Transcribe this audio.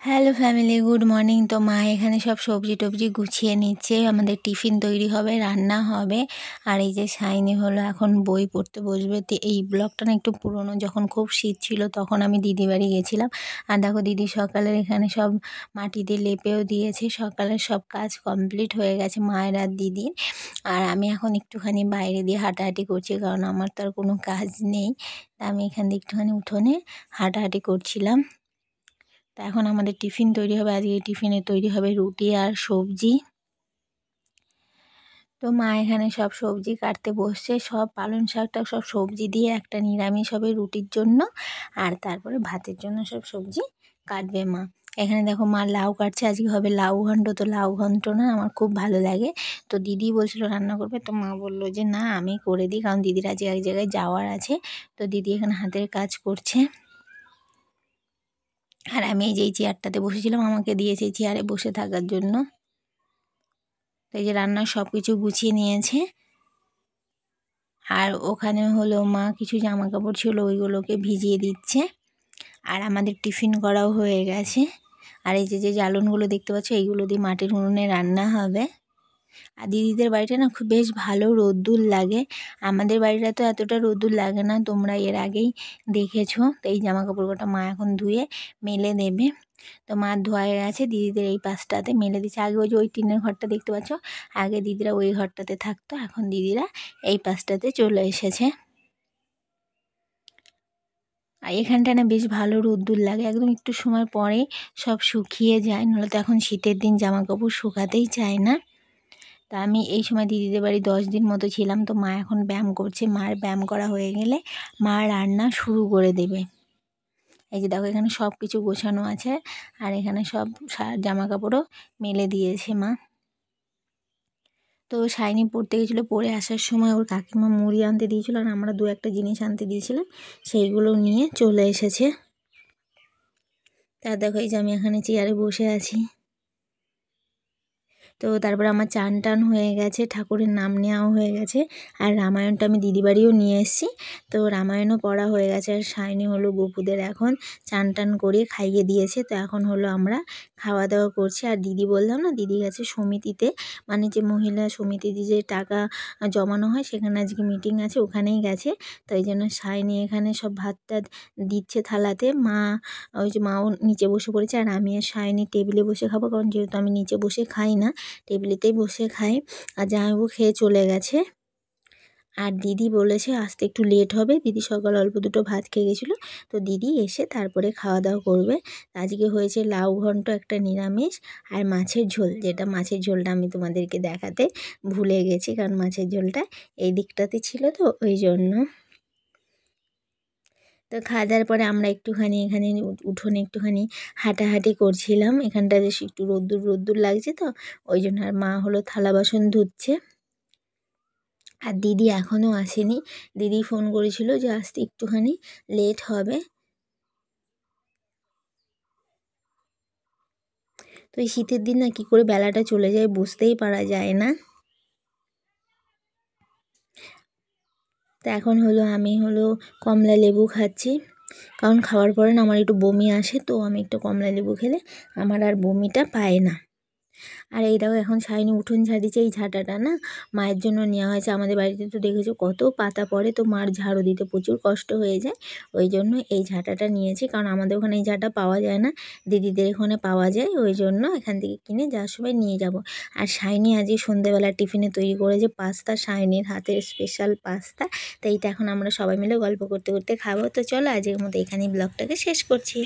Hello family, good morning. তো মা এখানে সব সবজি টবজি গুছিয়ে নিচ্ছে, আমাদের টিফিন তৈরি হবে, রান্না হবে। আর এই যে শাইনি হলো এখন বই পড়তে বসবে। তো এই ব্লগটা না একটু পুরনো, যখন খুব শীত ছিল তখন আমি দিদি বাড়ি গেছিলাম। আর দেখো দিদি সকালের এখানে সব মাটি দিয়ে লেপেও দিয়েছে, সকালের সব কাজ কমপ্লিট হয়ে গেছে মায়ের আর দিদির। আর আমি এখন একটুখানি বাইরে দিয়ে হাঁটাহাঁটি করছি, কারণ আমার তো আর কোনো কাজ নেই। তা আমি এখান দিয়ে একটুখানি উঠোনে হাঁটাহাঁটি করছিলাম। তা এখন আমাদের টিফিন তৈরি হবে, আজকে টিফিনে তৈরি হবে রুটি আর সবজি। তো মা এখানে সব সবজি কাটতে বসছে, সব পালং শাকটা সব সবজি দিয়ে একটা নিরামিষ হবে রুটির জন্য, আর তারপরে ভাতের জন্য সব সবজি কাটবে মা। এখানে দেখো মা লাউ কাটছে, আজকে হবে লাউ ঘন্ট। তো লাউ ঘন্ট না আমার খুব ভালো লাগে, তো দিদি বলছিল রান্না করবে, তো মা বললো যে না আমি করে দিই, কারণ দিদির আজকে এক জায়গায় যাওয়ার আছে। তো দিদি এখানে হাতের কাজ করছে। আর আমি এই যে এই চেয়ারটাতে বসেছিলাম, আমাকে দিয়েছে এই চেয়ারে বসে থাকার জন্য। তো এই যে রান্নার সব কিছু গুছিয়ে নিয়েছে। আর ওখানে হলো মা কিছু জামা কাপড় ছিল, ওইগুলোকে ভিজিয়ে দিচ্ছে। আর আমাদের টিফিন করাও হয়ে গেছে। আর এই যে যে জ্বালনগুলো দেখতে পাচ্ছ, এইগুলো দিয়ে মাটির উনুনে রান্না হবে। আর দিদিদের বাড়িটা না খুব বেশ ভালো রোদ্দুর লাগে, আমাদের বাড়িটা তো এতটা রোদ্দুর লাগে না, তোমরা এর আগেই দেখেছো। তো এই জামা কাপড়টা মা এখন ধুয়ে মেলে দেবে। তো মা ধোয়া হয়ে গেছে, দিদিদের এই পাশটাতে মেলে দিচ্ছে। আগে ওই যে ওই টিনের ঘরটা দেখতে পাচ্ছ, আগে দিদিরা ওই ঘরটাতে থাকতো, এখন দিদিরা এই পাশটাতে চলে এসেছে। আর এখানটা না বেশ ভালো রোদ্দুর লাগে, একদম একটু সময় পরে সব শুকিয়ে যায়, নাহলে তো এখন শীতের দিন জামা কাপড় শুকাতেই চায় না। তা আমি এই সময় দিদিদের বাড়ি 10 দিন মতো ছিলাম। তো মা এখন ব্যায়াম করছে, মার ব্যায়াম করা হয়ে গেলে মা রান্না শুরু করে দেবে। এই যে দেখো এখানে সব কিছু গোছানো আছে, আর এখানে সব জামা কাপড়ও মেলে দিয়েছে মা। তো শাইনি পড়তে গেছিলো, পড়ে আসার সময় ওর কাকিমা মুড়ি আনতে দিয়েছিলো, আর আমরা দু একটা জিনিস আনতে দিয়েছিলাম, সেইগুলো নিয়ে চলে এসেছে। তা দেখো এই যে আমি এখানে চেয়ারে বসে আছি। তো তারপরে আমার চান টান হয়ে গেছে, ঠাকুরের নাম নেওয়াও হয়ে গেছে। আর রামায়ণটা আমি দিদি বাড়িও নিয়ে এসেছি, তো রামায়ণও পড়া হয়ে গেছে। আর শাইনি হলো গপুদের এখন চান টান করে খাইয়ে দিয়েছে। তো এখন হলো আমরা খাওয়া দাওয়া করছি। আর দিদি বললাম না, দিদি গেছে সমিতিতে, মানে যে মহিলা সমিতিতে যে টাকা জমানো হয় সেখানে আজকে মিটিং আছে, ওখানেই গেছে। তাই জন্য শাইনি এখানে সব ভাত টাত দিচ্ছে থালাতে, মা ওই যে মাও নিচে বসে পড়েছে। আর আমি আর শাইনি টেবিলে বসে খাবো, কারণ যেহেতু আমি নিচে বসে খাই না, টেবিলেতেই বসে খাই। আর জামাইবাবু খেয়ে চলে গেছে। আর দিদি বলেছে আসতে একটু লেট হবে, দিদি সকাল অল্প দুটো ভাত খেয়ে গেছিলো, তো দিদি এসে তারপরে খাওয়া দাওয়া করবে। আজকে হয়েছে লাউ ঘন্ট একটা নিরামিষ, আর মাছের ঝোল, যেটা মাছের ঝোলটা আমি তোমাদেরকে দেখাতে ভুলে গেছি, কারণ মাছের ঝোলটা এই দিকটাতে ছিল, তো ওই জন্য। তো খাওয়া দাওয়ার পরে আমরা একটুখানি এখানে উঠোনে একটুখানি হাঁটাহাঁটি করছিলাম, এখানটা যে একটু রোদ্দুর রোদ্দুর লাগছে, তো ওই জন্য। আর মা হলো থালা বাসন ধুচ্ছে। আর দিদি এখনও আসেনি, দিদি ফোন করেছিল যে আসতে একটুখানি লেট হবে। তো এই শীতের দিন না কী করে বেলাটা চলে যায় বুঝতেই পারা যায় না। তো এখন হলো আমি হলো কমলা লেবু খাচ্ছি, কারণ খাওয়ার পরে না আমার একটু বমি আসে, তো আমি একটু কমলা লেবু খেলে আমার আর বমিটা পায় না। আর এই দেখো এখন শাইনি উঠোন ঝাড়িয়েছে, এই ঝাঁটাটা না মায়ের জন্য নেওয়া হয়েছে। আমাদের বাড়িতে তো দেখেছো কত পাতা পড়ে, তো মার ঝাড়ু দিতে প্রচুর কষ্ট হয়ে যায়, ওই জন্য এই ঝাঁটাটা নিয়েছি। কারণ আমাদের ওখানে এই ঝাঁটা পাওয়া যায় না, দিদিদের ওখানে পাওয়া যায়, ওই জন্য এখান থেকে কিনে যাওয়ার সময় নিয়ে যাব। আর শাইনি আজকে সন্ধ্যেবেলা টিফিনে তৈরি করেছে পাস্তা, শাইনির হাতের স্পেশাল পাস্তা। তো এইটা এখন আমরা সবাই মিলে গল্প করতে করতে খাবো। তো চলো আজকের মতো এখানেই ব্লগটাকে শেষ করছি।